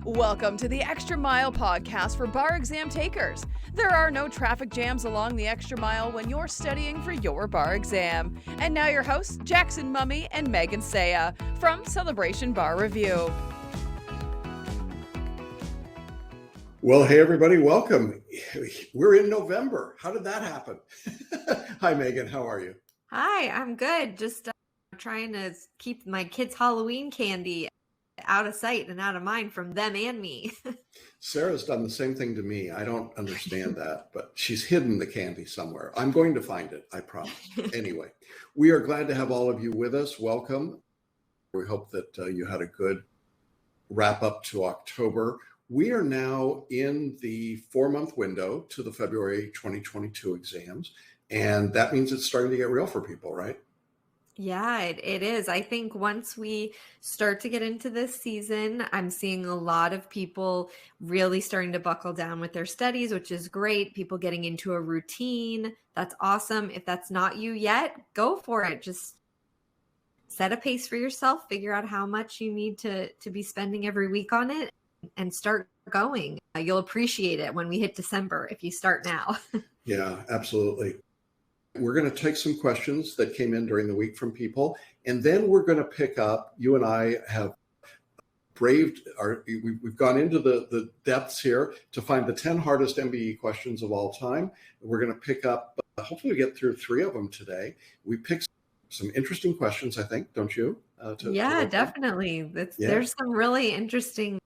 Welcome to the Extra Mile podcast for bar exam takers. There are no traffic jams along the extra mile when you're studying for your bar exam. And now your hosts, Jackson Mummy and Megan Saya from Celebration Bar Review. Well, hey, everybody, welcome. We're in November. How did that happen? Hi, Megan. How are you? Hi, I'm good. Just trying to keep my kids' Halloween candy out of sight and out of mind from them and me. Sarah's done the same thing to me. I don't understand that, but she's hidden the candy somewhere. I'm going to find it, I promise. Anyway, we are glad to have all of you with us. Welcome. We hope that you had a good wrap up to October. We are now in the 4-month window to the February 2022 exams, and that means it's starting to get real for people, right? Yeah, it is. I think once we start to get into this season, I'm seeing a lot of people really starting to buckle down with their studies, which is great. People getting into a routine. That's awesome. If that's not you yet, go for it. Just set a pace for yourself, figure out how much you need to be spending every week on it, and start going. You'll appreciate it when we hit December if you start now. Yeah, absolutely. We're going to take some questions that came in during the week from people, and then we're going to pick up. You and I have we've gone into the depths here to find the 10 hardest MBE questions of all time. We're going to pick up, hopefully we get through 3 of them today. We picked some interesting questions, I think, don't you? Definitely. There's some really interesting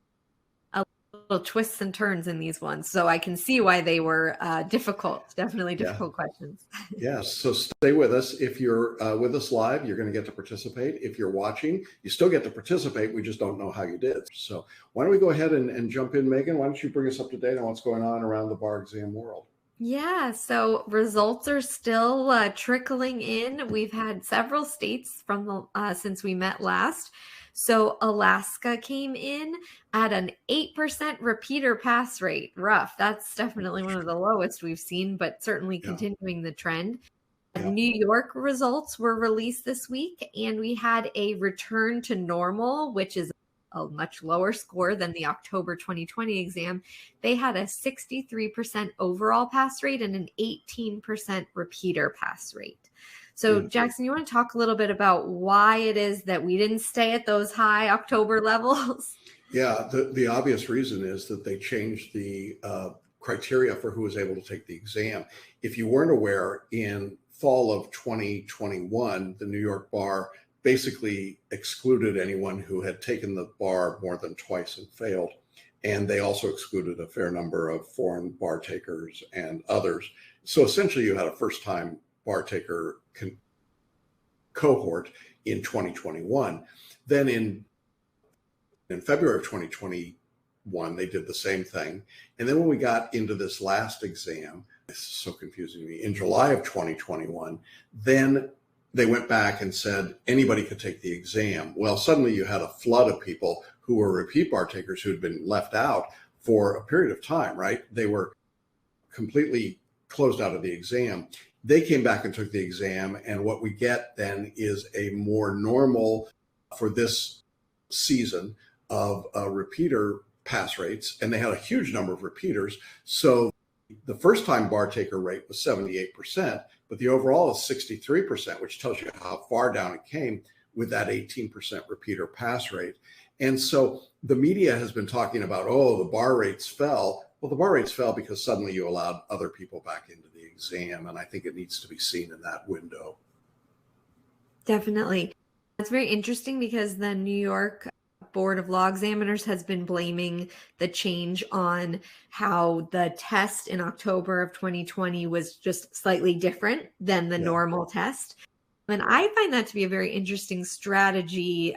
little twists and turns in these ones. So I can see why they were difficult, definitely difficult questions. Yes. So stay with us. If you're with us live, you're going to get to participate. If you're watching, you still get to participate. We just don't know how you did. So why don't we go ahead and jump in, Megan? Why don't you bring us up to date on what's going on around the bar exam world? Yeah, so results are still trickling in. We've had several states from since we met last. So Alaska came in at an 8% repeater pass rate. Rough. That's definitely one of the lowest we've seen, but certainly continuing the trend. Yeah. New York results were released this week, and we had a return to normal, which is a much lower score than the October 2020 exam. They had a 63% overall pass rate and an 18% repeater pass rate. So Jackson, you want to talk a little bit about why it is that we didn't stay at those high October levels? Yeah, the obvious reason is that they changed the criteria for who was able to take the exam. If you weren't aware, in fall of 2021, the New York bar basically excluded anyone who had taken the bar more than twice and failed. And they also excluded a fair number of foreign bar takers and others. So essentially you had a first-time bar taker cohort in 2021. Then in February of 2021, they did the same thing. And then when we got into this last exam, this is so confusing to me, in July of 2021, then they went back and said anybody could take the exam. Well, suddenly you had a flood of people who were repeat bar takers who had been left out for a period of time, right? They were completely closed out of the exam. They came back and took the exam, and what we get then is a more normal, for this season, of repeater pass rates, and they had a huge number of repeaters. So the first-time bar taker rate was 78%, but the overall is 63%, which tells you how far down it came with that 18% repeater pass rate. And so the media has been talking about, the bar rates fell. Well, the bar rates fell because suddenly you allowed other people back into the exam, and I think it needs to be seen in that window. Definitely. That's very interesting because the New York Board of Law Examiners has been blaming the change on how the test in October of 2020 was just slightly different than the normal test. And I find that to be a very interesting strategy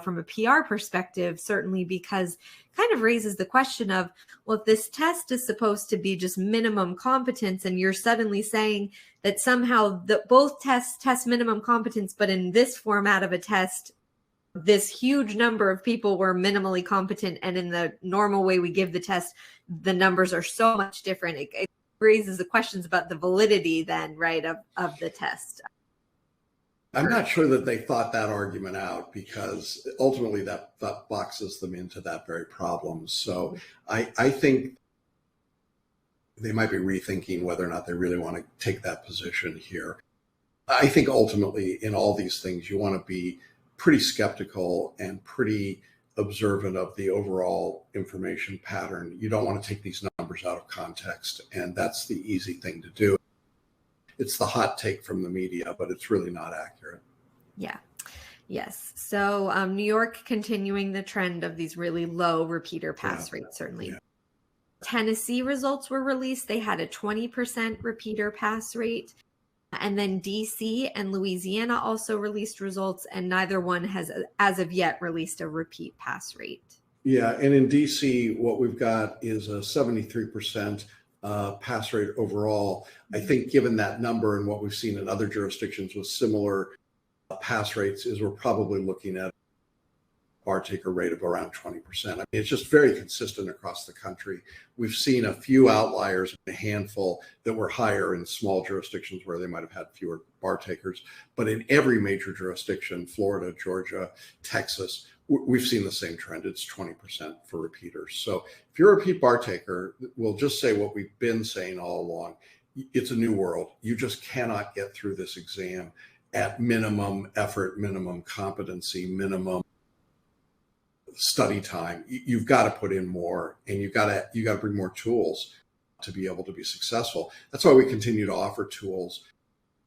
from a PR perspective, certainly because it kind of raises the question of, well, if this test is supposed to be just minimum competence and you're suddenly saying that somehow both tests test minimum competence, but in this format of a test, this huge number of people were minimally competent, and in the normal way we give the test, the numbers are so much different. It raises the questions about the validity then, right, of the test. I'm not sure that they thought that argument out, because ultimately that boxes them into that very problem. So I think they might be rethinking whether or not they really want to take that position here. I think ultimately in all these things, you want to be pretty skeptical and pretty observant of the overall information pattern. You don't want to take these numbers out of context, and that's the easy thing to do. It's the hot take from the media, but it's really not accurate. Yeah. Yes. So New York continuing the trend of these really low repeater pass rates, certainly. Yeah. Tennessee results were released. They had a 20% repeater pass rate. And then DC and Louisiana also released results, and neither one has, as of yet, released a repeat pass rate. Yeah. And in DC, what we've got is a 73% pass rate overall. I think given that number and what we've seen in other jurisdictions with similar pass rates, is we're probably looking at a bar taker rate of around 20%. I mean, it's just very consistent across the country. We've seen a few outliers, a handful that were higher in small jurisdictions where they might have had fewer bar takers. But in every major jurisdiction, Florida, Georgia, Texas, we've seen the same trend. It's 20% for repeaters. So if you're a repeat bar taker, we'll just say what we've been saying all along. It's a new world. You just cannot get through this exam at minimum effort, minimum competency, minimum study time. You've got to put in more, and you got to bring more tools to be able to be successful. That's why we continue to offer tools.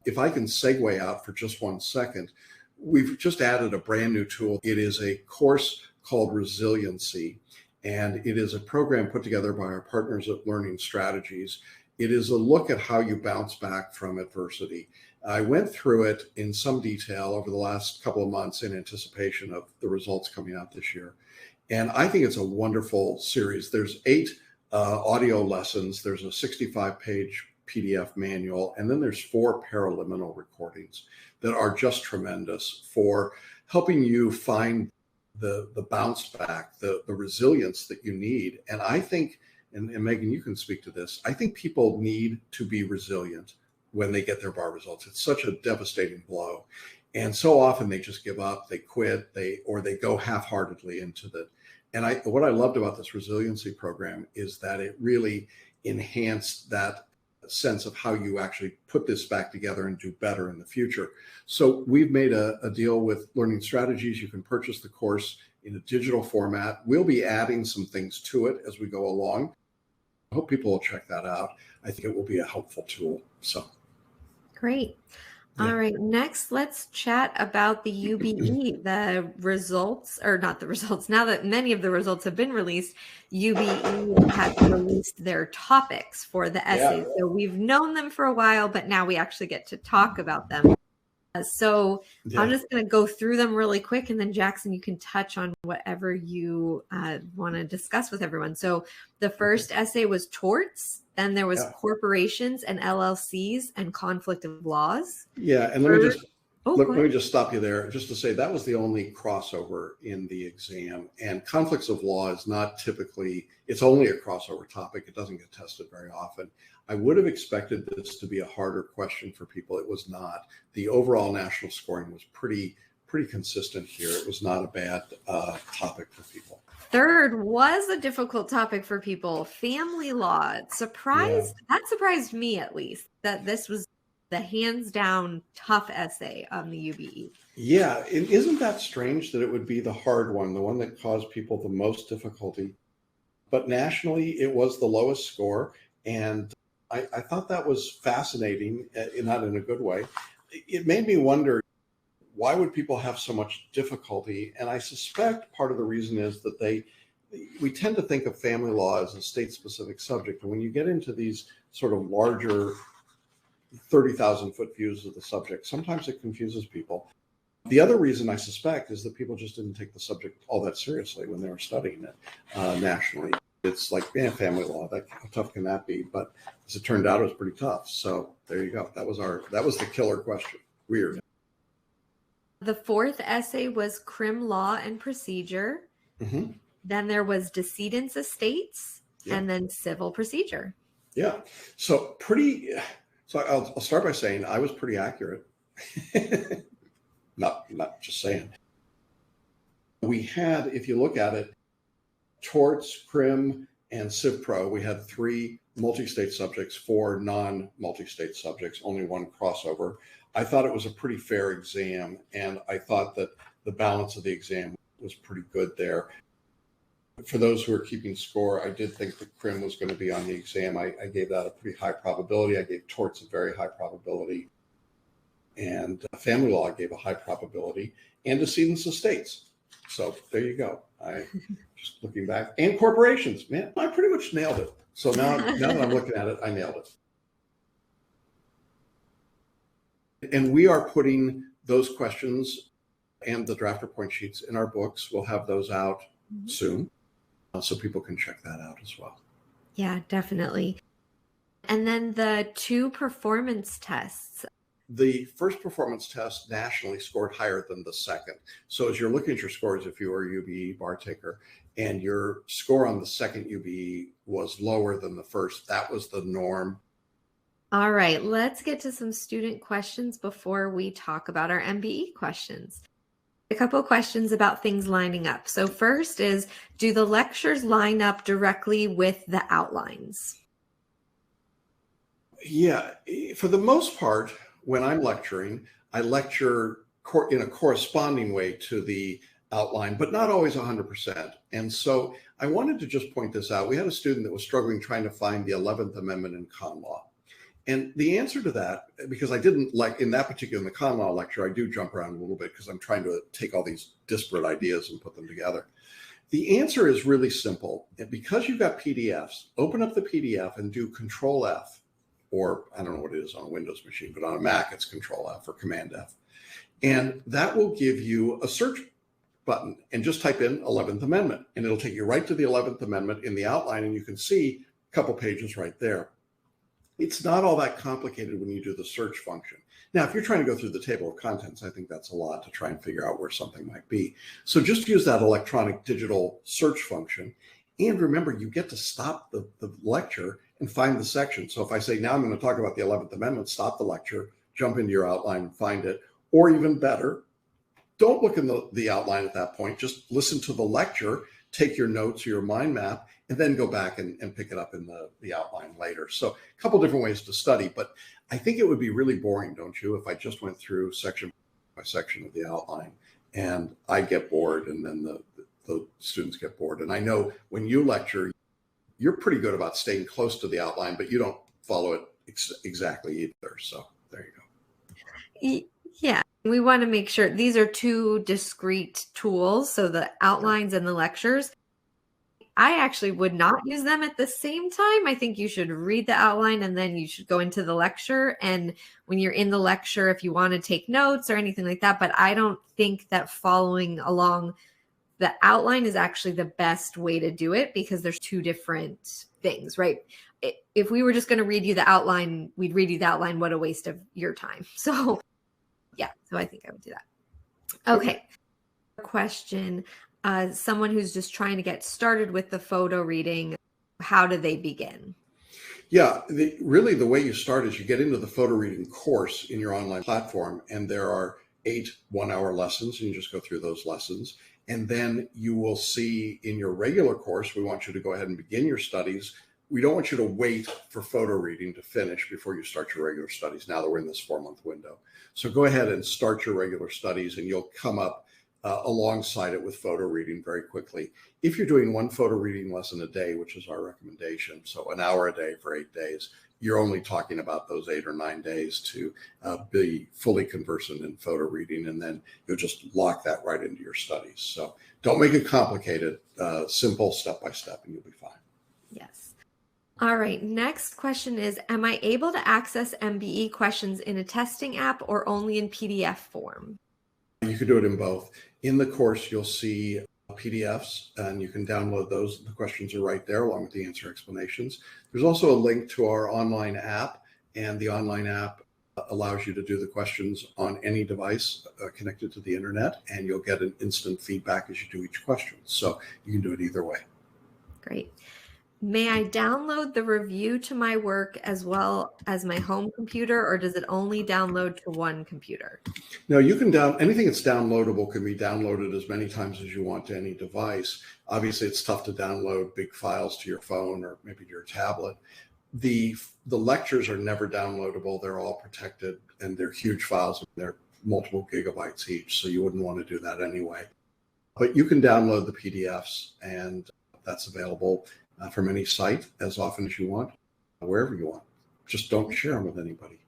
If I can segue out for just 1 second, we've just added a brand new tool. It is a course called Resiliency, and it is a program put together by our partners at Learning Strategies. It is a look at how you bounce back from adversity. I went through it in some detail over the last couple of months in anticipation of the results coming out this year. And I think it's a wonderful series. There's 8 audio lessons. There's a 65-page PDF manual, and then there's 4 paraliminal recordings that are just tremendous for helping you find the bounce back, the resilience that you need. And I think, and Megan, you can speak to this, I think people need to be resilient when they get their bar results. It's such a devastating blow. And so often they just give up, they quit, or they go half-heartedly into the. And what I loved about this resiliency program is that it really enhanced that sense of how you actually put this back together and do better in the future. So we've made a deal with Learning Strategies. You can purchase the course in a digital format. We'll be adding some things to it as we go along. I hope people will check that out. I think it will be a helpful tool. So. Great. Yeah. All right. Next, let's chat about the UBE, the results, or not the results. Now that many of the results have been released, UBE has released their topics for the essays. Yeah. So we've known them for a while, but now we actually get to talk about them. So I'm just going to go through them really quick, and then Jackson, you can touch on whatever you want to discuss with everyone. So the first essay was torts. Then there was corporations and LLCs and conflict of laws. Yeah, and let me just stop you there just to say that was the only crossover in the exam. And conflicts of law is not typically, it's only a crossover topic. It doesn't get tested very often. I would have expected this to be a harder question for people. It was not. The overall national scoring was pretty consistent here. It was not a bad topic for people. Third was a difficult topic for people. Family law. That surprised me, at least, that this was the hands down tough essay on the UBE. Yeah. And isn't that strange that it would be the hard one, the one that caused people the most difficulty? But nationally, it was the lowest score. And I thought that was fascinating, not in a good way. It made me wonder, why would people have so much difficulty? And I suspect part of the reason is that we tend to think of family law as a state-specific subject. And when you get into these sort of larger 30,000-foot views of the subject, sometimes it confuses people. The other reason I suspect is that people just didn't take the subject all that seriously when they were studying it nationally. It's like, family law, how tough can that be? But as it turned out, it was pretty tough. So there you go. That was the killer question. Weird. The fourth essay was crim law and procedure. Mm-hmm. Then there was decedents estates, and then civil procedure. Yeah. So I'll start by saying I was pretty accurate. Not just saying. We had, if you look at it, Torts, Crim, and CivPro, we had 3 multi-state subjects, 4 non-multi-state subjects, only 1 crossover. I thought it was a pretty fair exam, and I thought that the balance of the exam was pretty good there. For those who are keeping score, I did think that Crim was going to be on the exam. I gave that a pretty high probability. I gave Torts a very high probability. And family law I gave a high probability. Antecedents of states. So there you go. I just looking back. And corporations, man, I pretty much nailed it. So now that I'm looking at it, I nailed it. And we are putting those questions and the drafter point sheets in our books. We'll have those out soon, so people can check that out as well. Yeah, definitely. And then the 2 performance tests. The first performance test nationally scored higher than the second. So as you're looking at your scores, if you were a UBE bar taker and your score on the second UBE was lower than the first, that was the norm. All right, let's get to some student questions before we talk about our MBE questions. A couple of questions about things lining up. So first is, do the lectures line up directly with the outlines? Yeah, for the most part, when I'm lecturing, I lecture in a corresponding way to the outline, but not always 100%. And so I wanted to just point this out. We had a student that was struggling trying to find the 11th Amendment in con law. And the answer to that, because I didn't like in that particular, in the con law lecture, I do jump around a little bit because I'm trying to take all these disparate ideas and put them together. The answer is really simple. And because you've got PDFs, open up the PDF and do Control F. Or I don't know what it is on a Windows machine, but on a Mac, it's Control F or Command F. And that will give you a search button and just type in 11th Amendment. And it'll take you right to the 11th Amendment in the outline. And you can see a couple pages right there. It's not all that complicated when you do the search function. Now, if you're trying to go through the table of contents, I think that's a lot to try and figure out where something might be. So just use that electronic digital search function. And remember, you get to stop the lecture and find the section. So if I say, now I'm going to talk about the 11th Amendment, stop the lecture, jump into your outline and find it. Or even better, don't look in the outline at that point. Just listen to the lecture, take your notes or your mind map, and then go back and pick it up in the outline later. So a couple different ways to study, but I think it would be really boring, don't you, if I just went through section by section of the outline and I get bored and then the students get bored. And I know when you lecture, you're pretty good about staying close to the outline, but you don't follow it exactly either. So there you go. Yeah, we want to make sure these are 2 discrete tools. So the outlines and the lectures, I actually would not use them at the same time. I think you should read the outline and then you should go into the lecture. And when you're in the lecture, if you want to take notes or anything like that, but I don't think that following along the outline is actually the best way to do it because there's 2 different things, right? If we were just going to read you the outline, we'd read you the outline. What a waste of your time. So yeah, so I think I would do that. Okay. Question. Someone who's just trying to get started with the photo reading, how do they begin? Yeah, really the way you start is you get into the photo reading course in your online platform, and there are 8 one-hour lessons, and you just go through those lessons. And then you will see in your regular course, we want you to go ahead and begin your studies. We don't want you to wait for photo reading to finish before you start your regular studies now that we're in this 4-month window. So go ahead and start your regular studies and you'll come up alongside it with photo reading very quickly. If you're doing 1 photo reading lesson a day, which is our recommendation, so an hour a day for 8 days, you're only talking about those 8 or 9 days to be fully conversant in photo reading, and then you'll just lock that right into your studies. So don't make it complicated, simple step by step, and you'll be fine. Yes. All right. Next question is, am I able to access MBE questions in a testing app or only in PDF form? You could do it in both. In the course, you'll see PDFs and you can download those. The questions are right there along with the answer explanations. There's also a link to our online app, and the online app allows you to do the questions on any device connected to the internet, and you'll get an instant feedback as you do each question. So you can do it either way. Great. May I download the review to my work as well as my home computer, or does it only download to one computer? No, you can anything that's downloadable can be downloaded as many times as you want to any device. Obviously, it's tough to download big files to your phone or maybe to your tablet. The lectures are never downloadable. They're all protected, and they're huge files, and they're multiple gigabytes each, so you wouldn't want to do that anyway. But you can download the PDFs, and that's available from any site as often as you want, wherever you want. Just don't share them with anybody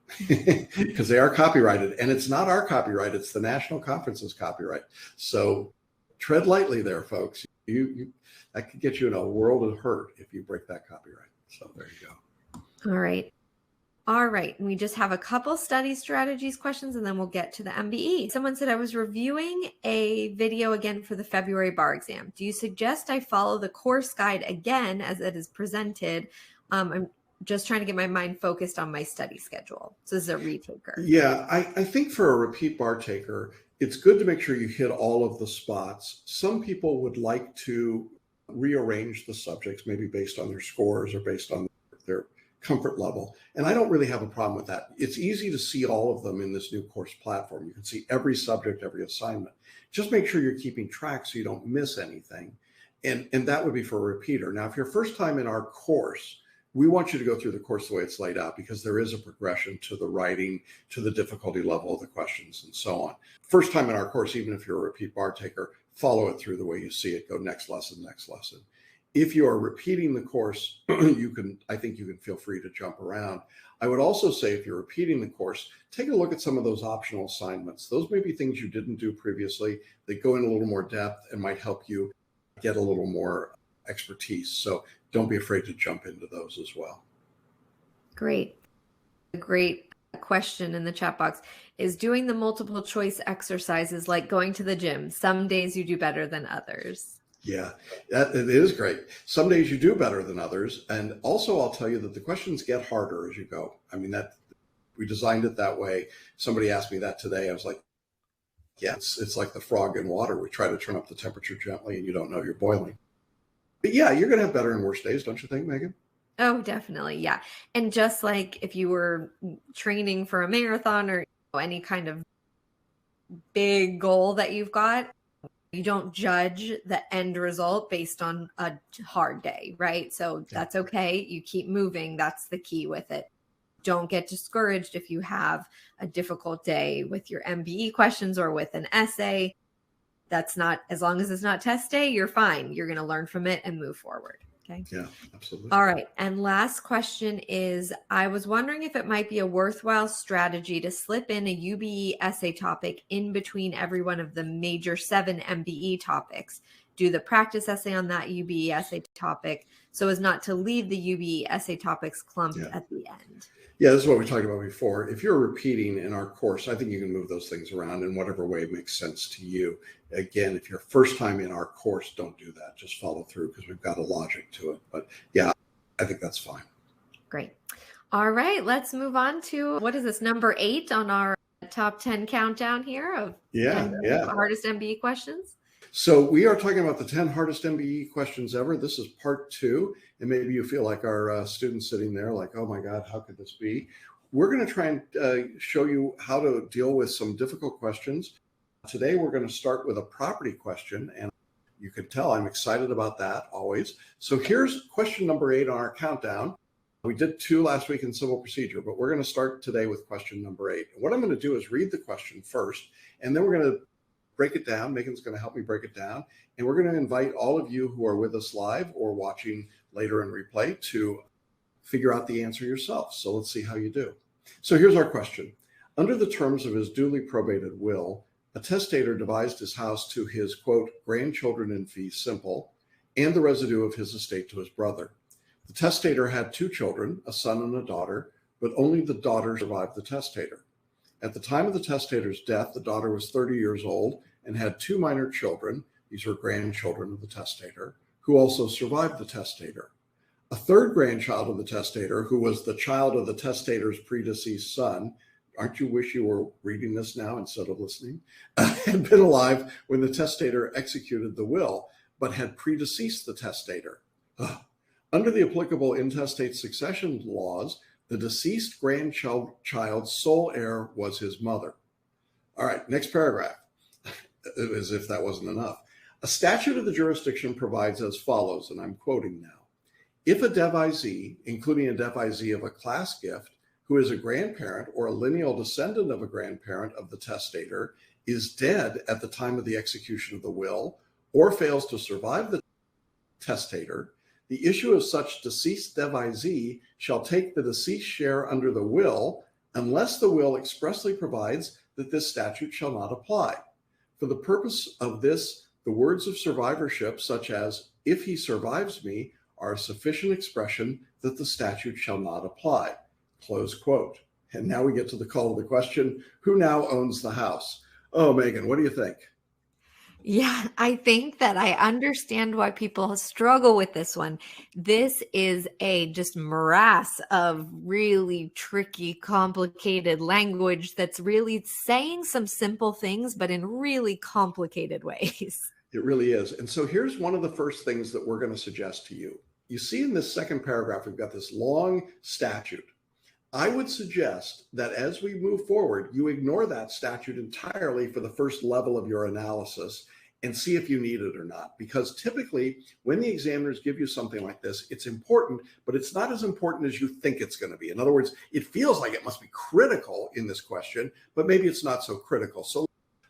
because they are copyrighted, and it's not our copyright, it's the National Conference's copyright. So tread lightly there, folks. You that could get you in a world of hurt if you break that copyright. So there you go. All right. We just have a couple study strategies questions, and then we'll get to the MBE. Someone said, I was reviewing a video again for the February bar exam. Do you suggest I follow the course guide again as it is presented? I'm just trying to get my mind focused on my study schedule. So this is a retaker. Yeah, I think for a repeat bar taker, it's good to make sure you hit all of the spots. Some people would like to rearrange the subjects, maybe based on their scores or based on their comfort level. And I don't really have a problem with that. It's easy to see all of them in this new course platform. You can see every subject, every assignment. Just make sure you're keeping track so you don't miss anything. And that would be for a repeater. Now, if you're first time in our course, we want you to go through the course the way it's laid out, because there is a progression to the writing, to the difficulty level of the questions, and so on. First time in our course, even if you're a repeat bar taker, follow it through the way you see it. Go next lesson, next lesson. If you are repeating the course, I think you can feel free to jump around. I would also say if you're repeating the course, take a look at some of those optional assignments. Those may be things you didn't do previously that go in a little more depth and might help you get a little more expertise. So don't be afraid to jump into those as well. Great. A great question in the chat box is, doing the multiple choice exercises like going to the gym, some days you do better than others? Yeah, it is great. Some days you do better than others. And also, I'll tell you that the questions get harder as you go. I mean, we designed it that way. Somebody asked me that today. I was like, yeah, it's like the frog in water. We try to turn up the temperature gently and you don't know you're boiling. But yeah, you're going to have better and worse days, don't you think, Megan? Oh, definitely. Yeah. And just like if you were training for a marathon or any kind of big goal that you've got, you don't judge the end result based on a hard day, right? So that's okay. You keep moving. That's the key with it. Don't get discouraged if you have a difficult day with your MBE questions or with an essay. That's not, as long as it's not test day, you're fine. You're going to learn from it and move forward. Okay. Yeah, absolutely. All right. And last question is, I was wondering if it might be a worthwhile strategy to slip in a UBE essay topic in between every one of the major 7 MBE topics. Do the practice essay on that UBE essay topic so as not to leave the UBE essay topics clumped at the end. Yeah, this is what we talked about before. If you're repeating in our course, I think you can move those things around in whatever way makes sense to you. Again, if you're first time in our course, don't do that. Just follow through because we've got a logic to it. But yeah, I think that's fine. Great. All right, let's move on to, what is this, number 8 on our top 10 countdown here of hardest MBE questions? So we are talking about the 10 hardest MBE questions ever. This is part 2. And maybe you feel like our students sitting there like, oh my God, how could this be? We're going to try and show you how to deal with some difficult questions. Today, we're going to start with a property question. And you can tell I'm excited about that always. So here's question number 8 on our countdown. We did 2 last week in civil procedure, but we're going to start today with question number 8. And what I'm going to do is read the question first, and then we're going to break it down. Megan's going to help me break it down. And we're going to invite all of you who are with us live or watching later in replay to figure out the answer yourself. So let's see how you do. So here's our question. Under the terms of his duly probated will, a testator devised his house to his, quote, grandchildren in fee simple, and the residue of his estate to his brother. The testator had 2 children, a son and a daughter, but only the daughter survived the testator. At the time of the testator's death, the daughter was 30 years old and had 2 minor children, these were grandchildren of the testator, who also survived the testator. A third grandchild of the testator, who was the child of the testator's predeceased son, aren't you wish you were reading this now instead of listening, had been alive when the testator executed the will, but had predeceased the testator. Under the applicable intestate succession laws, the deceased grandchild's sole heir was his mother. All right, next paragraph, as if that wasn't enough. A statute of the jurisdiction provides as follows, and I'm quoting now. If a devisee, including a devisee of a class gift, who is a grandparent or a lineal descendant of a grandparent of the testator, is dead at the time of the execution of the will, or fails to survive the testator, the issue of such deceased devisee shall take the deceased share under the will, unless the will expressly provides that this statute shall not apply. For the purpose of this, the words of survivorship, such as, if he survives me, are a sufficient expression that the statute shall not apply. Close quote. And now we get to the call of the question, who now owns the house? Oh, Megan, what do you think? Yeah, I think that I understand why people struggle with this one. This is a just morass of really tricky, complicated language that's really saying some simple things, but in really complicated ways. It really is. And so here's one of the first things that we're going to suggest to you. You see in this second paragraph, we've got this long statute. I would suggest that as we move forward, you ignore that statute entirely for the first level of your analysis and see if you need it or not. Because typically, when the examiners give you something like this, it's important, but it's not as important as you think it's going to be. In other words, it feels like it must be critical in this question, but maybe it's not so critical. So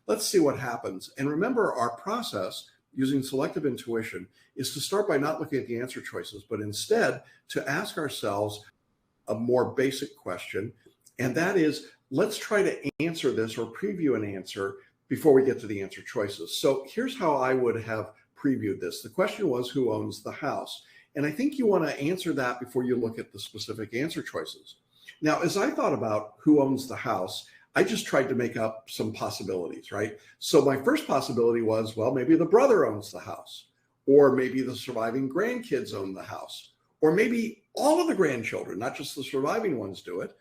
let's see what happens. And remember, our process using selective intuition is to start by not looking at the answer choices, but instead to ask ourselves a more basic question. And that is, let's try to answer this or preview an answer before we get to the answer choices. So here's how I would have previewed this. The question was, who owns the house? And I think you want to answer that before you look at the specific answer choices. Now, as I thought about who owns the house, I just tried to make up some possibilities, right? So my first possibility was, well, maybe the brother owns the house, or maybe the surviving grandkids own the house, or maybe all of the grandchildren, not just the surviving ones, do it.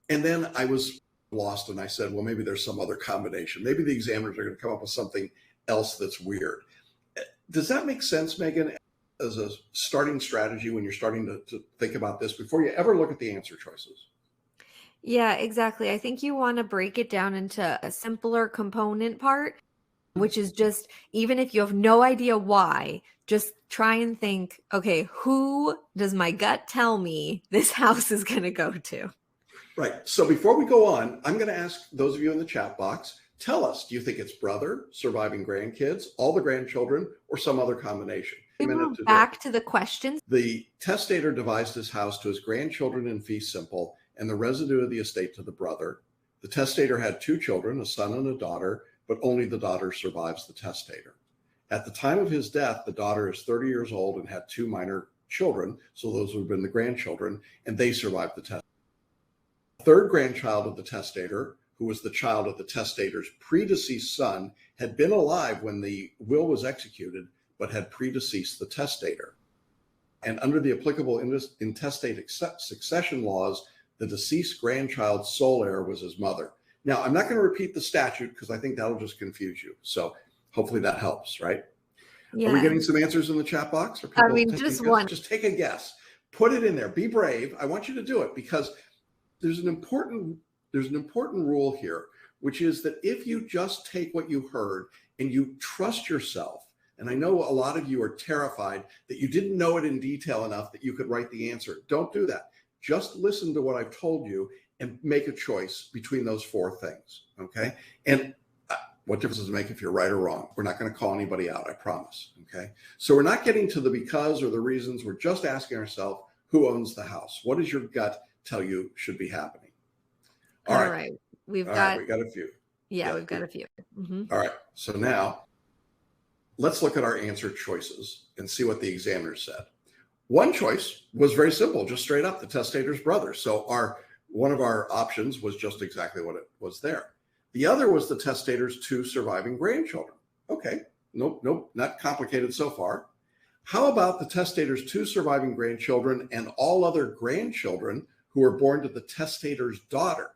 And then I was lost and I said, well, maybe there's some other combination. Maybe the examiners are going to come up with something else that's weird. Does that make sense, Megan, as a starting strategy when you're starting to think about this before you ever look at the answer choices? Yeah, exactly. I think you want to break it down into a simpler component part, which is just, even if you have no idea why, just try and think, okay, who does my gut tell me this house is going to go to? Right. So before we go on, I'm going to ask those of you in the chat box, tell us, do you think it's brother, surviving grandkids, all the grandchildren, or some other combination? We move back to the questions. The testator devised his house to his grandchildren in fee simple and the residue of the estate to the brother. The testator had 2 children, a son and a daughter, but only the daughter survives the testator. At the time of his death, the daughter is 30 years old and had 2 minor children, so those would have been the grandchildren, and they survived the testator. The third grandchild of the testator, who was the child of the testator's predeceased son, had been alive when the will was executed, but had predeceased the testator. And under the applicable intestate succession laws, the deceased grandchild's sole heir was his mother. Now, I'm not going to repeat the statute because I think that'll just confuse you. So hopefully that helps, right? Yeah. Are we getting some answers in the chat box? Or I mean, just one. Just take a guess. Put it in there. Be brave. I want you to do it because there's an important rule here, which is that if you just take what you heard and you trust yourself, and I know a lot of you are terrified that you didn't know it in detail enough that you could write the answer. Don't do that. Just listen to what I've told you and make a choice between those 4 things, okay? And what difference does it make if you're right or wrong? We're not going to call anybody out, I promise, okay? So we're not getting to the because or the reasons. We're just asking ourselves, who owns the house? What does your gut tell you should be happening? All right. We got a few. Yeah, we've got a few. Mm-hmm. All right. So now let's look at our answer choices and see what the examiner said. One choice was very simple, just straight up, the testator's brother. So one of our options was just exactly what it was there. The other was the testator's 2 surviving grandchildren. Okay, nope, not complicated so far. How about the testator's 2 surviving grandchildren and all other grandchildren who were born to the testator's daughter?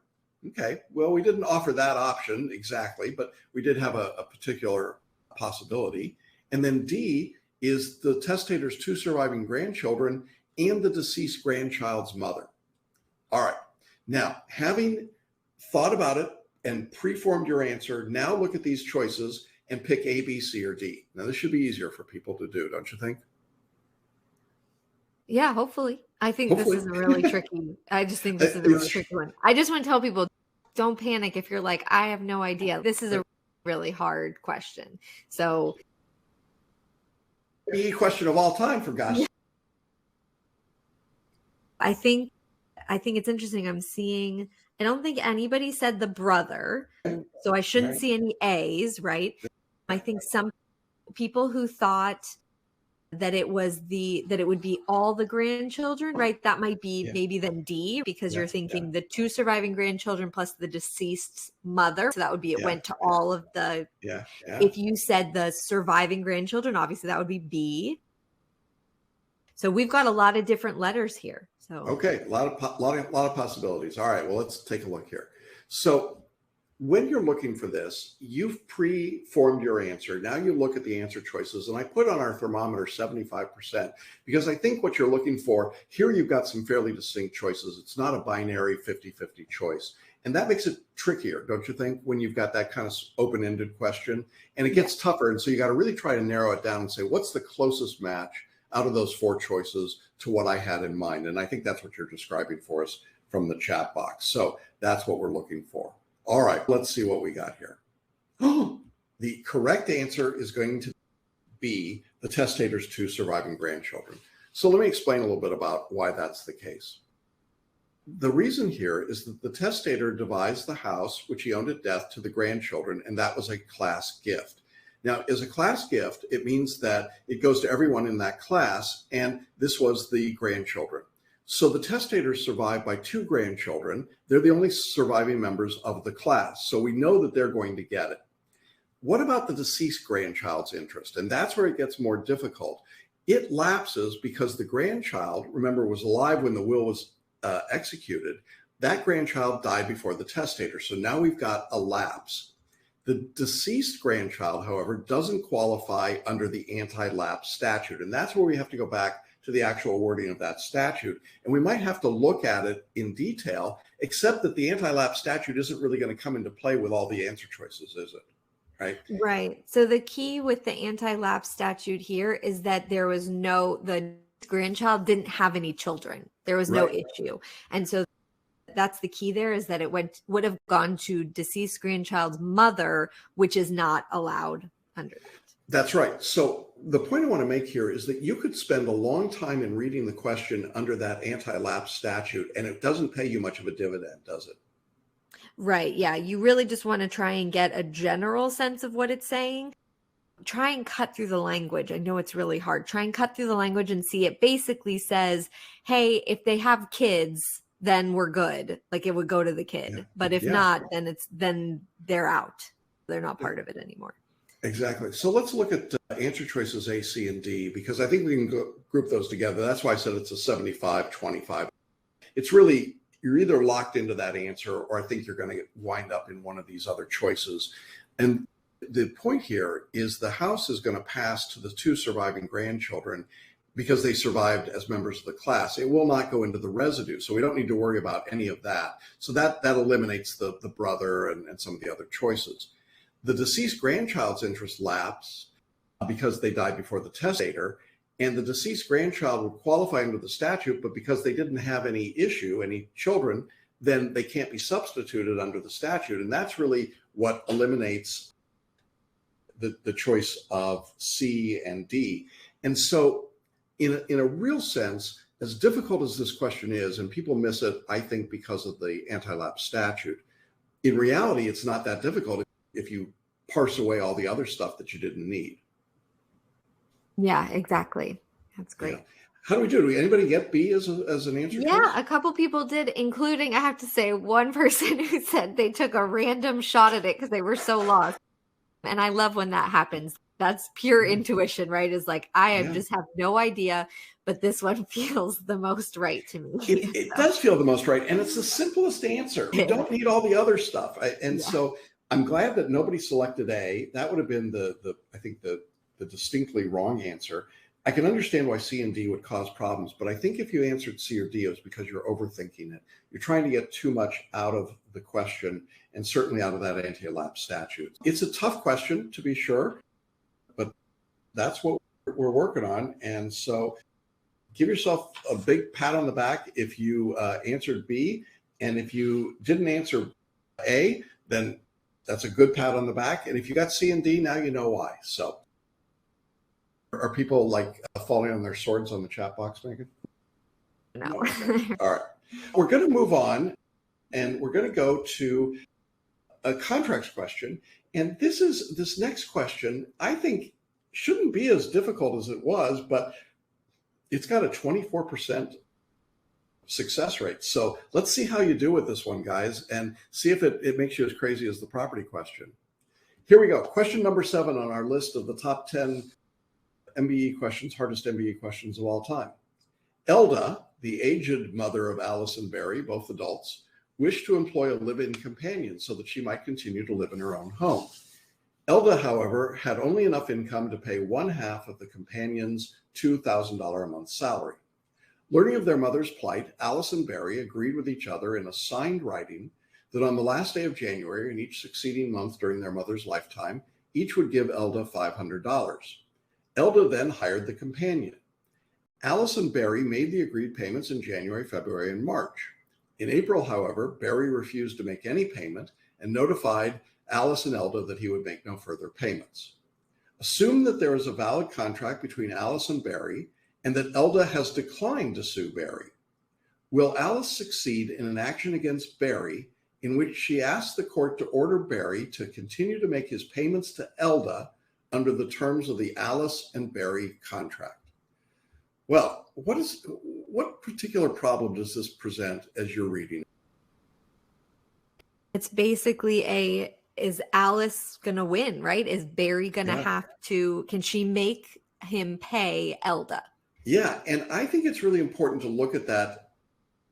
Okay, well, we didn't offer that option exactly, but we did have a particular possibility. And then D is the testator's 2 surviving grandchildren and the deceased grandchild's mother. All right. Now, having thought about it and preformed your answer, now look at these choices and pick A, B, C, or D. Now, this should be easier for people to do, don't you think? Yeah, hopefully. I think this is a really tricky. I just think this is a really tricky one. I just want to tell people, don't panic if you're like, I have no idea. This is a really hard question. So, MBE question of all time, for gosh. I think it's interesting. I'm seeing, I don't think anybody said the brother, so I shouldn't see any A's, right? I think some people who thought that it would be all the grandchildren, right? That might be maybe then D, because you're thinking the 2 surviving grandchildren plus the deceased mother. So that would be, it went to all of the, if you said the surviving grandchildren, obviously that would be B. So we've got a lot of different letters here. So okay, a lot of possibilities. All right, well, let's take a look here. So when you're looking for this, you've pre-formed your answer. Now you look at the answer choices, and I put on our thermometer 75% because I think what you're looking for here, you've got some fairly distinct choices. It's not a binary 50-50 choice. And that makes it trickier, don't you think, when you've got that kind of open-ended question? And it gets tougher. And so you got to really try to narrow it down and say, what's the closest match out of those 4 choices to what I had in mind? And I think that's what you're describing for us from the chat box. So that's what we're looking for. All right, let's see what we got here. The correct answer is going to be the testator's 2 surviving grandchildren. So let me explain a little bit about why that's the case. The reason here is that the testator devised the house, which he owned at death, to the grandchildren, and that was a class gift. Now, as a class gift, it means that it goes to everyone in that class, and this was the grandchildren. So the testator survived by 2 grandchildren. They're the only surviving members of the class. So we know that they're going to get it. What about the deceased grandchild's interest? And that's where it gets more difficult. It lapses because the grandchild, remember, was alive when the will was executed. That grandchild died before the testator. So now we've got a lapse. The deceased grandchild, however, doesn't qualify under the anti-lapse statute. And that's where we have to go back to the actual wording of that statute. And we might have to look at it in detail, except that the anti-lapse statute isn't really going to come into play with all the answer choices, is it? Right? Right. So the key with the anti-lapse statute here is that there was the grandchild didn't have any children. There was no issue. And so that's the key there, is that it would have gone to deceased grandchild's mother, which is not allowed under that. That's right. So the point I want to make here is that you could spend a long time in reading the question under that anti-lapse statute, and it doesn't pay you much of a dividend, does it? Right. Yeah. You really just want to try and get a general sense of what it's saying. Try and cut through the language. I know it's really hard. Try and cut through the language and see it basically says, hey, if they have kids, then we're good. Like it would go to the kid. Yeah. But if not, then they're out. They're not part of it anymore. Exactly. So let's look at answer choices A, C, and D, because I think we can group those together. That's why I said it's a 75-25. It's really, you're either locked into that answer, or I think you're going to wind up in one of these other choices. And the point here is the house is going to pass to the 2 surviving grandchildren because they survived as members of the class. It will not go into the residue. So we don't need to worry about any of that. So that eliminates the brother and some of the other choices. The deceased grandchild's interest lapse because they died before the testator, and the deceased grandchild would qualify under the statute, but because they didn't have any children, then they can't be substituted under the statute. And that's really what eliminates the choice of C and D. And so in a real sense, as difficult as this question is, and people miss it, I think, because of the anti-lapse statute, in reality, it's not that difficult if you parse away all the other stuff that you didn't need. Yeah, exactly. That's great. Yeah. How do we do? Anybody get B as an answer? Yeah, choice? A couple people did, including, I have to say, one person who said they took a random shot at it because they were so lost. And I love when that happens. That's pure intuition, right? Is like, I just have no idea, but this one feels the most right to me. It does feel the most right. And it's the simplest answer. You don't need all the other stuff. So I'm glad that nobody selected A. That would have been I think the distinctly wrong answer. I can understand why C and D would cause problems, but I think if you answered C or D, it was because you're overthinking it. You're trying to get too much out of the question, and certainly out of that anti-elapse statute. It's a tough question, to be sure, but that's what we're working on. And so give yourself a big pat on the back if you answered B. And if you didn't answer A, then that's a good pat on the back. And if you got C and D, now you know why. So are people like falling on their swords on the chat box, Megan? No. Okay. All right. We're going to move on, and we're going to go to a contracts question. And this next question, I think, shouldn't be as difficult as it was, but it's got a 24% success rate. So let's see how you do with this one, guys, and see if it makes you as crazy as the property question. Here we go. Question number 7 on our list of the top 10 MBE questions, hardest MBE questions of all time. Elda, the aged mother of Alice and Barry, both adults, wished to employ a live-in companion so that she might continue to live in her own home. Elda, however, had only enough income to pay 1/2 of the companion's $2,000 a month salary. Learning of their mother's plight, Alice and Barry agreed with each other in a signed writing that on the last day of January in each succeeding month during their mother's lifetime, each would give Elda $500. Elda then hired the companion. Alice and Barry made the agreed payments in January, February, and March. In April, however, Barry refused to make any payment and notified Alice and Elda that he would make no further payments. Assume that there is a valid contract between Alice and Barry and that Elda has declined to sue Barry. Will Alice succeed in an action against Barry in which she asks the court to order Barry to continue to make his payments to Elda under the terms of the Alice and Barry contract? Well, what particular problem does this present as you're reading? It's basically is Alice going to win, right? Is Barry going to have to, can she make him pay Elda? Yeah, and I think it's really important to look at that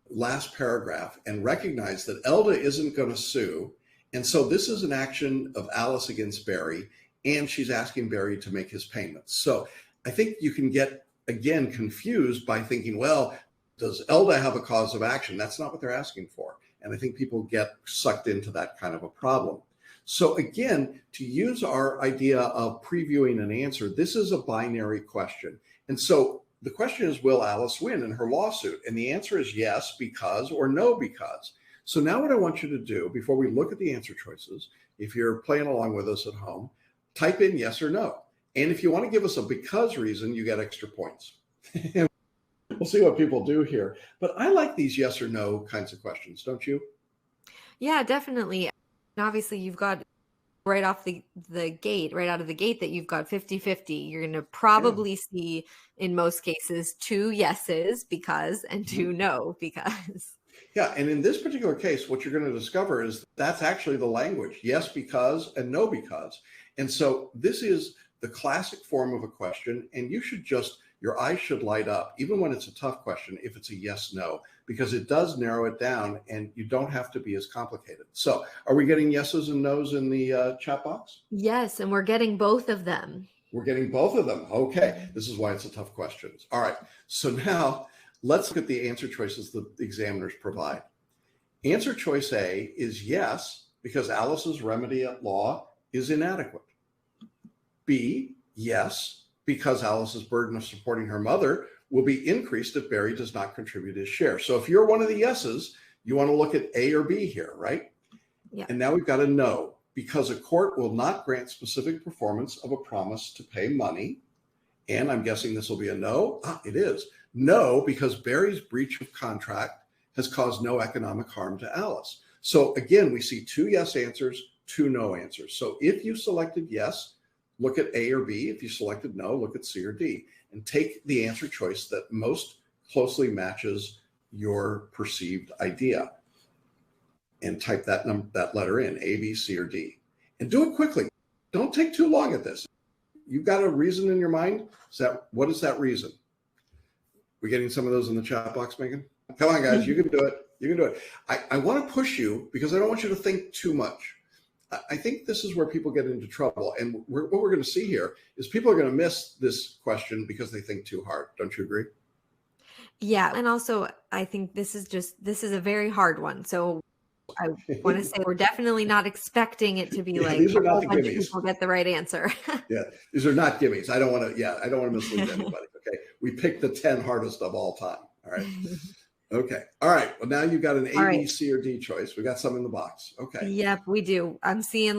last paragraph and recognize that Elda isn't going to sue. And so this is an action of Alice against Barry, and she's asking Barry to make his payments. So I think you can get, again, confused by thinking, well, does Elda have a cause of action? That's not what they're asking for. And I think people get sucked into that kind of a problem. So again, to use our idea of previewing an answer, this is a binary question. And so the question is, will Alice win in her lawsuit? And the answer is yes, because, or no, because. So now what I want you to do before we look at the answer choices, if you're playing along with us at home, type in yes or no. And if you want to give us a because reason, you get extra points. We'll see what people do here. But I like these yes or no kinds of questions, don't you? Yeah, definitely. And obviously, you've got right off the gate, right out of the gate, that you've got 50-50. You're going to probably see, in most cases, 2 yeses because and 2 no because. Yeah, and in this particular case, what you're going to discover is that's actually the language, yes because and no because. And so this is the classic form of a question, and you should just, your eyes should light up, even when it's a tough question, if it's a yes, no, because it does narrow it down and you don't have to be as complicated. So are we getting yeses and nos in the chat box? Yes, and we're getting both of them. We're getting both of them. Okay, this is why it's a tough question. All right, so now let's look at the answer choices the examiners provide. Answer choice A is yes, because Alice's remedy at law is inadequate. B, yes, because Alice's burden of supporting her mother will be increased if Barry does not contribute his share. So if you're one of the yeses, you want to look at A or B here, right? Yeah. And now we've got a no, because a court will not grant specific performance of a promise to pay money. And I'm guessing this will be a no. It is. No, because Barry's breach of contract has caused no economic harm to Alice. So again, we see 2 yes answers, 2 no answers. So if you selected yes, look at A or B. If you selected no, look at C or D, and take the answer choice that most closely matches your perceived idea and type that letter in, A, B, C, or D. And do it quickly. Don't take too long at this. You've got a reason in your mind. What is that reason? We're getting some of those in the chat box, Megan? Come on, guys. You can do it. You can do it. I want to push you because I don't want you to think too much. I think this is where people get into trouble. And what we're going to see here is people are going to miss this question because they think too hard. Don't you agree? Yeah. And also, I think this is a very hard one. So I want to say we're definitely not expecting it to be like these are a not whole the bunch of gimmies. people get the right answer. Yeah, these are not gimmies. I don't want to mislead anybody. Okay. We picked the 10 hardest of all time. All right. Okay. All right. Well, now you've got an A, B, C, or D choice. We got some in the box. Okay. Yep, we do. I'm seeing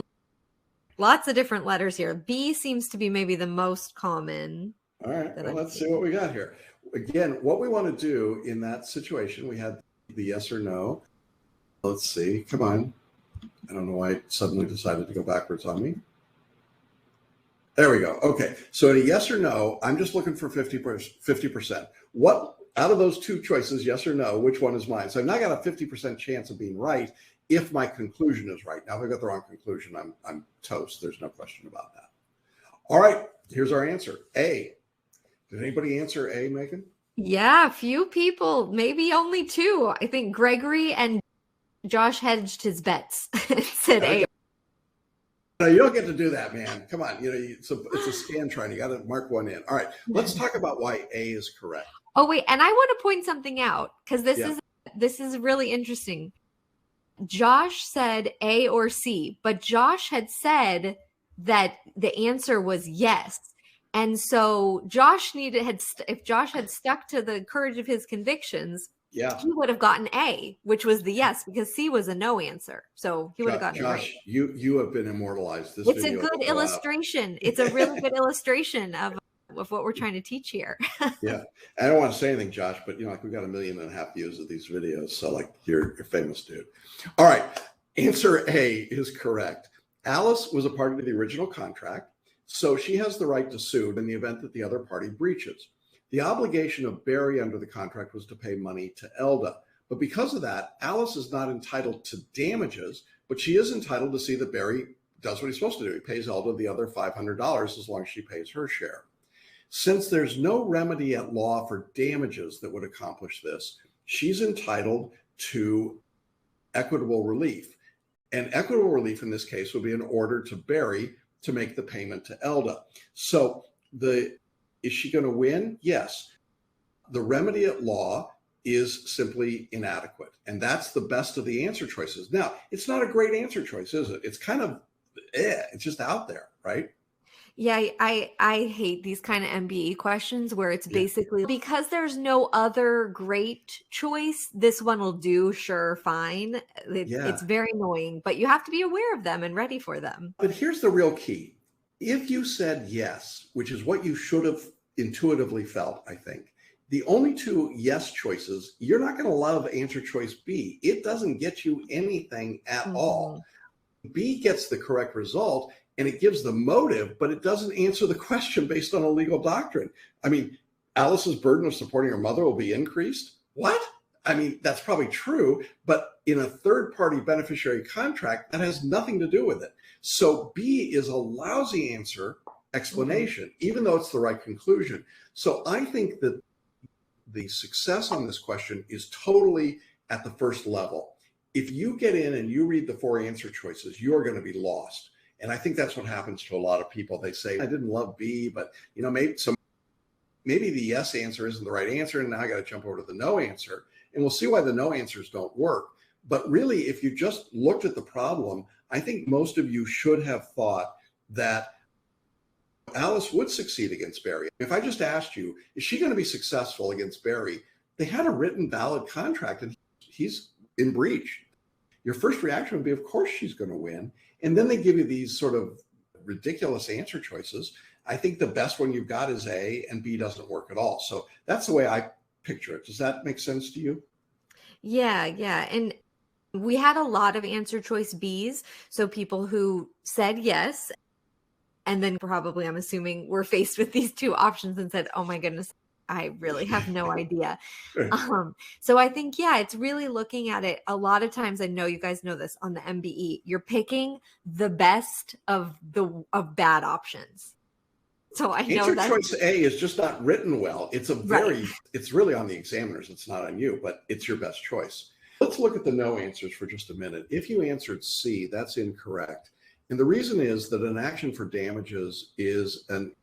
lots of different letters here. B seems to be maybe the most common. All right. Well, let's see what we got here. Again, what we want to do in that situation, we had the yes or no. Let's see. Come on. I don't know why it suddenly decided to go backwards on me. There we go. Okay. So in a yes or no, I'm just looking for 50%. What out of those two choices, yes or no, which one is mine? So I've now got a 50% chance of being right if my conclusion is right. Now, if I got the wrong conclusion, I'm toast. There's no question about that. All right. Here's our answer. A. Did anybody answer A, Megan? Yeah, a few people, maybe only two. I think Gregory and Josh hedged his bets and said A. No, you don't get to do that, man. Come on. It's a Scantron. You got to mark one in. All right. Let's talk about why A is correct. Oh, wait. And I want to point something out because this is really interesting. Josh said A or C, but Josh had said that the answer was yes. And so if Josh had stuck to the courage of his convictions, he would have gotten A, which was the yes, because C was a no answer. So he would have gotten Josh, it right. You have been immortalized. It's a good illustration. It's a really good illustration of what we're trying to teach here. Yeah. I don't want to say anything, Josh, but we've got 1.5 million views of these videos. So you're famous, dude. All right. Answer A is correct. Alice was a party to the original contract, so she has the right to sue in the event that the other party breaches. The obligation of Barry under the contract was to pay money to Elda. But because of that, Alice is not entitled to damages, but she is entitled to see that Barry does what he's supposed to do. He pays Elda the other $500 as long as she pays her share. Since there's no remedy at law for damages that would accomplish this, she's entitled to equitable relief. And equitable relief in this case would be an order to Barry to make the payment to Elda. So is she going to win? Yes. The remedy at law is simply inadequate. And that's the best of the answer choices. Now, it's not a great answer choice, is it? It's kind of, it's just out there, right? Yeah, I hate these kind of MBE questions where it's basically because there's no other great choice, this one will do, sure, fine. It's very annoying, but you have to be aware of them and ready for them. But here's the real key. If you said yes, which is what you should have intuitively felt, I think, the only two yes choices, you're not going to love answer choice B. It doesn't get you anything at all. B gets the correct result and it gives the motive, but it doesn't answer the question based on a legal doctrine. I mean, Alice's burden of supporting her mother will be increased. What? I mean, that's probably true, but in a third-party beneficiary contract, that has nothing to do with it. So B is a lousy explanation, even though it's the right conclusion. So I think that the success on this question is totally at the first level. If you get in and you read the 4 answer choices, you're going to be lost. And I think that's what happens to a lot of people. They say, I didn't love B, but maybe the yes answer isn't the right answer. And now I got to jump over to the no answer. And we'll see why the no answers don't work. But really, if you just looked at the problem, I think most of you should have thought that Alice would succeed against Barry. If I just asked you, is she going to be successful against Barry? They had a written valid contract and he's in breach. Your first reaction would be, of course she's going to win. And then they give you these sort of ridiculous answer choices. I think the best one you've got is A, and B doesn't work at all. So that's the way I picture it. Does that make sense to you? Yeah. And we had a lot of answer choice Bs. So people who said yes, and then probably, I'm assuming, were faced with these two options and said, oh my goodness, I really have no idea. So I think, it's really looking at it. A lot of times, I know you guys know this on the MBE, you're picking the best of bad options. So I know that choice A is just not written well. It's it's really on the examiners. It's not on you, but it's your best choice. Let's look at the no answers for just a minute. If you answered C, that's incorrect. And the reason is that an action for damages is an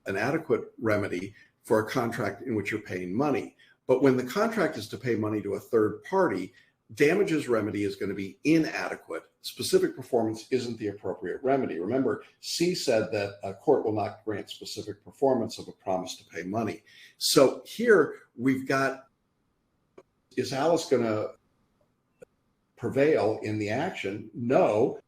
adequate remedy for a contract in which you're paying money. But when the contract is to pay money to a third party, damages remedy is going to be inadequate. Specific performance isn't the appropriate remedy. Remember, C said that a court will not grant specific performance of a promise to pay money. So here we've got, is Alice going to prevail in the action? No,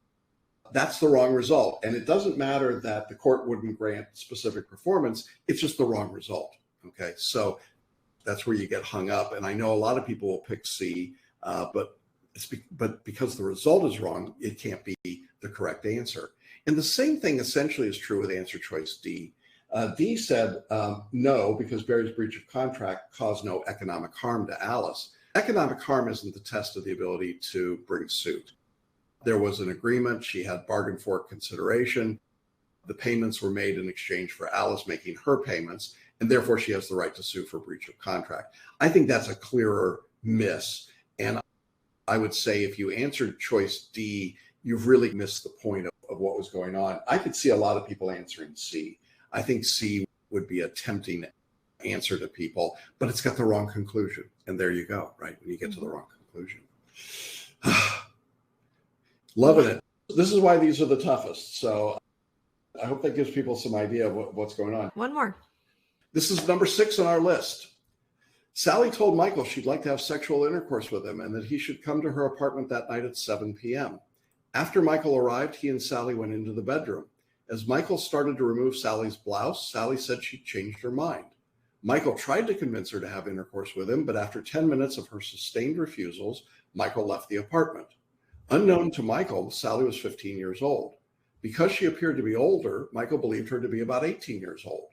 that's the wrong result. And it doesn't matter that the court wouldn't grant specific performance, it's just the wrong result. Okay, so that's where you get hung up. And I know a lot of people will pick C, but because the result is wrong, it can't be the correct answer. And the same thing essentially is true with answer choice D. D said no, because Barry's breach of contract caused no economic harm to Alice. Economic harm isn't the test of the ability to bring suit. There was an agreement. She had bargained for consideration. The payments were made in exchange for Alice making her payments, and therefore she has the right to sue for breach of contract. I think that's a clearer miss. And I would say if you answered choice D, you've really missed the point of what was going on. I could see a lot of people answering C. I think C would be a tempting answer to people, but it's got the wrong conclusion. And there you go, right? When you get to the wrong conclusion. Loving it. This is why these are the toughest. So I hope that gives people some idea of what's going on. One more. This is number 6 on our list. Sally told Michael she'd like to have sexual intercourse with him and that he should come to her apartment that night at 7 p.m. After Michael arrived, he and Sally went into the bedroom. As Michael started to remove Sally's blouse, Sally said she'd changed her mind. Michael tried to convince her to have intercourse with him, but after 10 minutes of her sustained refusals, Michael left the apartment. Unknown to Michael, Sally was 15 years old. Because she appeared to be older, Michael believed her to be about 18 years old.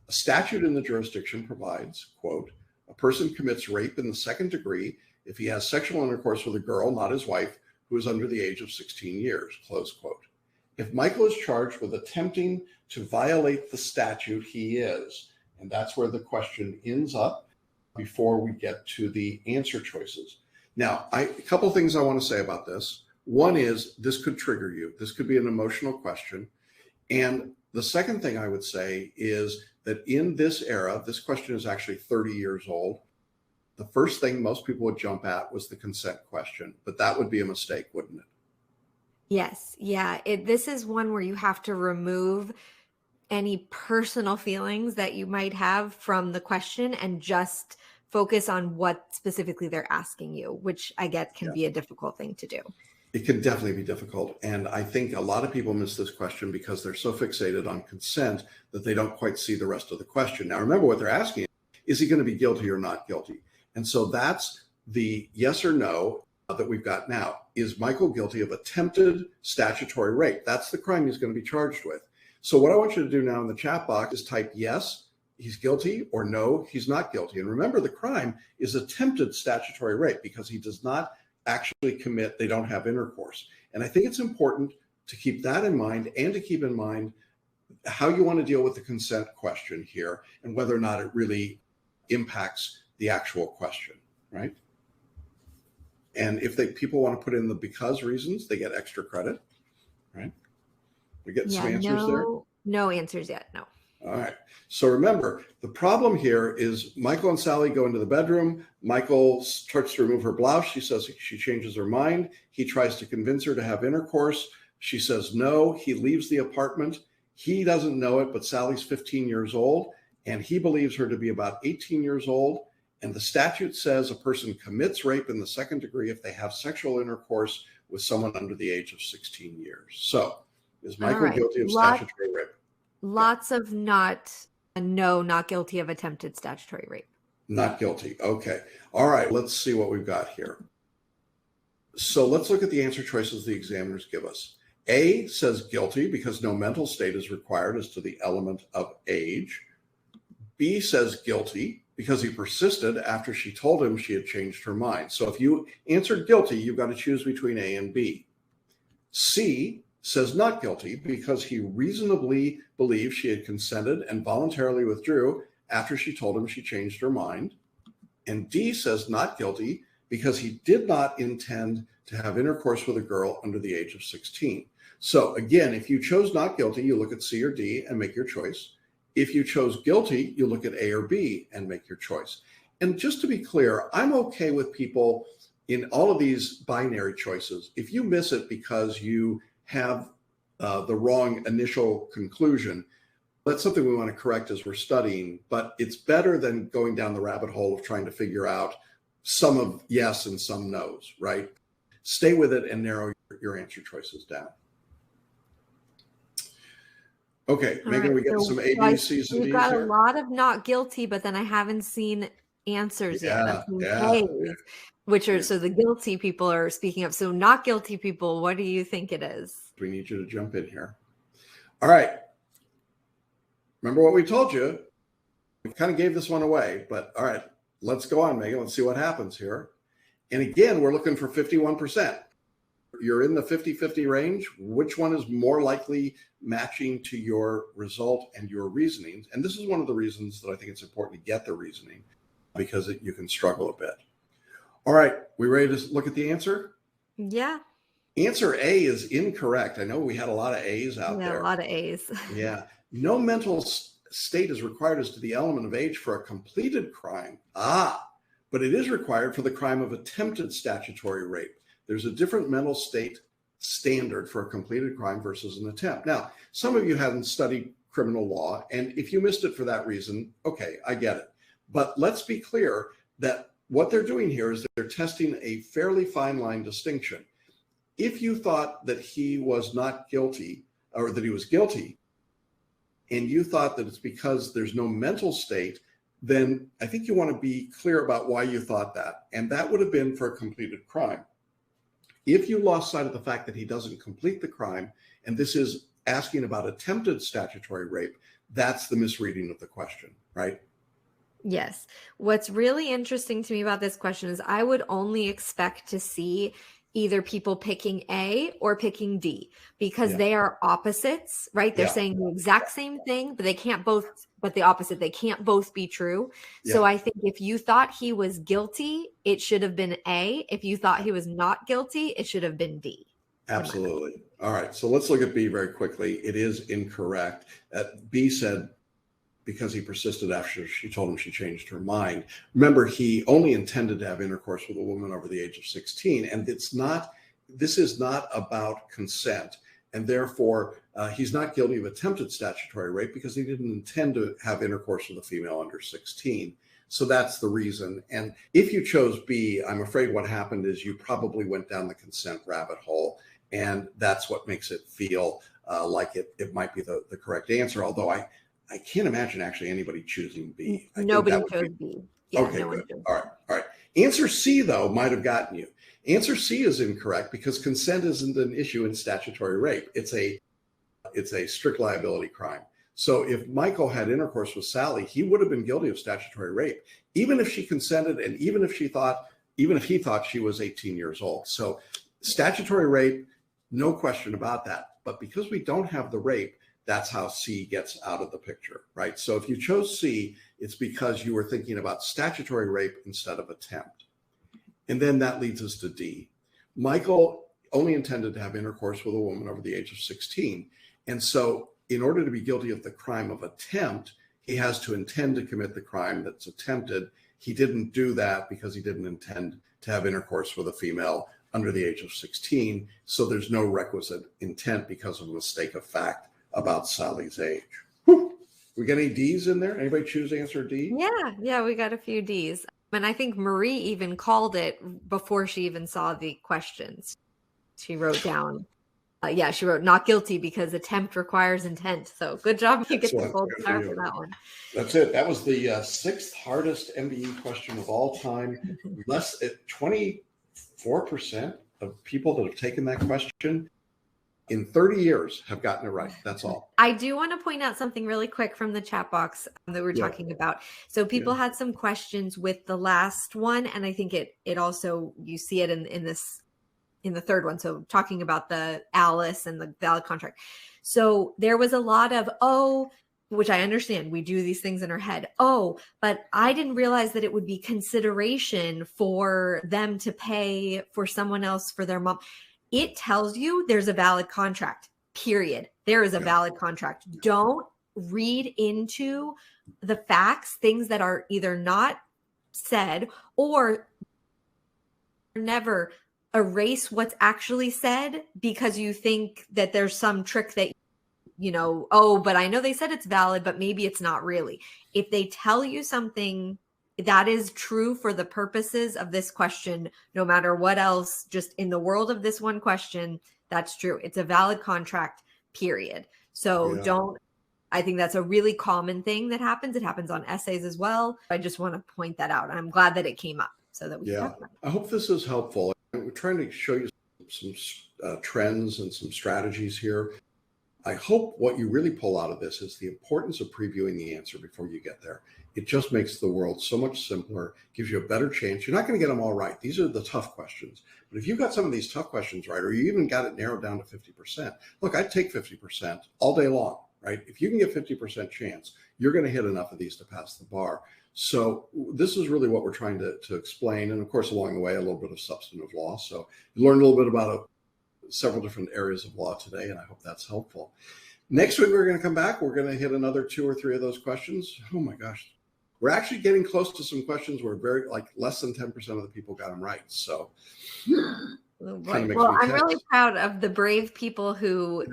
A statute in the jurisdiction provides, quote, a person commits rape in the second degree if he has sexual intercourse with a girl, not his wife, who is under the age of 16 years, close quote. If Michael is charged with attempting to violate the statute, he is. And that's where the question ends up before we get to the answer choices. Now, a couple things I want to say about this. One is this could trigger you. This could be an emotional question. And the second thing I would say is that in this era, this question is actually 30 years old. The first thing most people would jump at was the consent question, but that would be a mistake, wouldn't it? Yes. Yeah. This is one where you have to remove any personal feelings that you might have from the question and just focus on what specifically they're asking you, which I get can be a difficult thing to do. It can definitely be difficult. And I think a lot of people miss this question because they're so fixated on consent that they don't quite see the rest of the question. Now, remember what they're asking, is he going to be guilty or not guilty? And so that's the yes or no that we've got now. Is Michael guilty of attempted statutory rape? That's the crime he's going to be charged with. So what I want you to do now in the chat box is type yes, he's guilty, or no, he's not guilty. And remember, the crime is attempted statutory rape because he does not actually commit, they don't have intercourse. And I think it's important to keep that in mind and to keep in mind how you want to deal with the consent question here and whether or not it really impacts the actual question, right? And if people want to put in the because reasons, they get extra credit, right? We get some answers there? No answers yet, no. All right. So remember, the problem here is Michael and Sally go into the bedroom. Michael starts to remove her blouse. She says she changes her mind. He tries to convince her to have intercourse. She says no. He leaves the apartment. He doesn't know it, but Sally's 15 years old, and he believes her to be about 18 years old. And the statute says a person commits rape in the second degree if they have sexual intercourse with someone under the age of 16 years. So is Michael guilty of statutory rape? Lots of not guilty of attempted statutory rape. Not guilty. Okay. All right. Let's see what we've got here. So let's look at the answer choices the examiners give us. A says guilty because no mental state is required as to the element of age. B says guilty because he persisted after she told him she had changed her mind. So if you answered guilty, you've got to choose between A and B. C says not guilty because he reasonably believed she had consented and voluntarily withdrew after she told him she changed her mind. And D says not guilty because he did not intend to have intercourse with a girl under the age of 16. So again, if you chose not guilty, you look at C or D and make your choice. If you chose guilty, you look at A or B and make your choice. And just to be clear, I'm okay with people in all of these binary choices. If you miss it because you have the wrong initial conclusion, that's something we want to correct as we're studying, but it's better than going down the rabbit hole of trying to figure out some of yes and some no's, right? Stay with it and narrow your answer choices down. Okay, All Megan, right, we get so some A, B, C's, and we've D's got a here? lot of not guilty, but then I haven't seen answers yet. I've seen A's, which are, so the guilty people are speaking up. So not guilty people, what do you think it is? We need you to jump in here. All right. Remember what we told you? We kind of gave this one away, but all right, let's go on, Megan. Let's see what happens here. And again, we're looking for 51%. You're in the 50-50 range. Which one is more likely matching to your result and your reasoning? And this is one of the reasons that I think it's important to get the reasoning, because you can struggle a bit. All right, we ready to look at the answer? Yeah. Answer A is incorrect. I know we had a lot of A's out there. Yeah, a lot of A's. Yeah. No mental state is required as to the element of age for a completed crime. But it is required for the crime of attempted statutory rape. There's a different mental state standard for a completed crime versus an attempt. Now, some of you haven't studied criminal law, and if you missed it for that reason, okay, I get it. But let's be clear that what they're doing here is they're testing a fairly fine line distinction. If you thought that he was not guilty, or that he was guilty, and you thought that it's because there's no mental state, then I think you want to be clear about why you thought that. And that would have been for a completed crime. If you lost sight of the fact that he doesn't complete the crime, and this is asking about attempted statutory rape, that's the misreading of the question, right? Yes. What's really interesting to me about this question is I would only expect to see either people picking A or picking D, because they are opposites, right? They're saying the exact same thing, but they can't both, but the opposite, they can't both be true. So I think if you thought he was guilty, it should have been A. If you thought he was not guilty, it should have been D. Absolutely. All right. So let's look at B very quickly. It is incorrect. B said, because he persisted after she told him she changed her mind. Remember, he only intended to have intercourse with a woman over the age of 16. And this is not about consent. And therefore, he's not guilty of attempted statutory rape because he didn't intend to have intercourse with a female under 16. So that's the reason. And if you chose B, I'm afraid what happened is you probably went down the consent rabbit hole. And that's what makes it feel like it might be the correct answer. Although I can't imagine actually anybody choosing B. Nobody chose B. Yeah, okay, no good. All right. Answer C, though, might have gotten you. Answer C is incorrect because consent isn't an issue in statutory rape. It's a strict liability crime. So if Michael had intercourse with Sally, he would have been guilty of statutory rape, even if she consented and even if he thought she was 18 years old. So statutory rape, no question about that. But because we don't have the rape, that's how C gets out of the picture, right? So if you chose C, it's because you were thinking about statutory rape instead of attempt. And then that leads us to D. Michael only intended to have intercourse with a woman over the age of 16. And so in order to be guilty of the crime of attempt, he has to intend to commit the crime that's attempted. He didn't do that because he didn't intend to have intercourse with a female under the age of 16. So there's no requisite intent because of a mistake of fact about Sally's age. Whew. We got any D's in there? Anybody choose answer D? Yeah, we got a few D's. And I think Marie even called it before she even saw the questions. She wrote down, she wrote not guilty because attempt requires intent. So good job. You get the gold star for that one. That's it. That was the sixth hardest MBE question of all time. Less at 24% of people that have taken that question in 30 years have gotten it right. That's all. I do want to point out something really quick from the chat box that we're talking about. So people had some questions with the last one, and I think it also, you see it in the third one. So talking about the Alice and the valid contract. So there was a lot of, which I understand, we do these things in our head. But I didn't realize that it would be consideration for them to pay for someone else for their mom. It tells you there's a valid contract. period. There is a valid contract. Don't read into the facts, things that are either not said or never erase what's actually said because you think that there's some trick that, oh, but I know they said it's valid, but maybe it's not really. If they tell you something that is true for the purposes of this question, no matter what else, just in the world of this one question, that's true. It's a valid contract, period. So I think that's a really common thing that happens. It happens on essays as well. I just want to point that out. And I'm glad that it came up so that we can talk about it. I hope this is helpful. We're trying to show you some trends and some strategies here. I hope what you really pull out of this is the importance of previewing the answer before you get there. It just makes the world so much simpler, gives you a better chance. You're not going to get them all right. These are the tough questions. But if you got some of these tough questions right, or you even got it narrowed down to 50%, look, I'd take 50% all day long, right? If you can get 50% chance, you're going to hit enough of these to pass the bar. So this is really what we're trying to explain. And of course, along the way, a little bit of substantive law. So you learned a little bit about several different areas of law today, and I hope that's helpful. Next week, we're going to come back. We're going to hit another 2 or 3 of those questions. Oh my gosh. We're actually getting close to some questions where less than 10% of the people got them right. So I'm really proud of the brave people who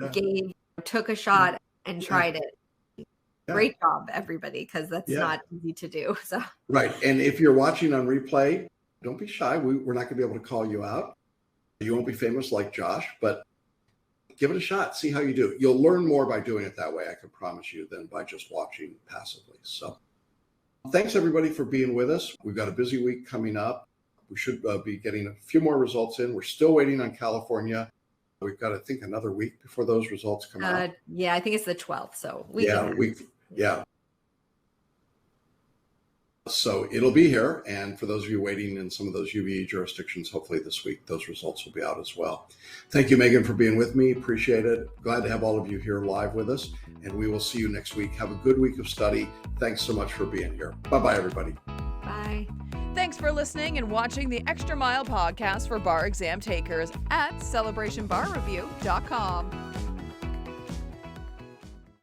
took a shot and tried it. Yeah. Great job, everybody, because that's not easy to do. So right. And if you're watching on replay, don't be shy. We're not going to be able to call you out. You won't be famous like Josh, but give it a shot. See how you do. You'll learn more by doing it that way, I can promise you, than by just watching passively. So thanks, everybody, for being with us. We've got a busy week coming up. We should be getting a few more results in. We're still waiting on California. We've got, I think, another week before those results come out. Yeah, I think it's the 12th. So So it'll be here. And for those of you waiting in some of those UBE jurisdictions, hopefully this week, those results will be out as well. Thank you, Megan, for being with me. Appreciate it. Glad to have all of you here live with us. And we will see you next week. Have a good week of study. Thanks so much for being here. Bye-bye, everybody. Bye. Thanks for listening and watching the Extra Mile podcast for bar exam takers at celebrationbarreview.com.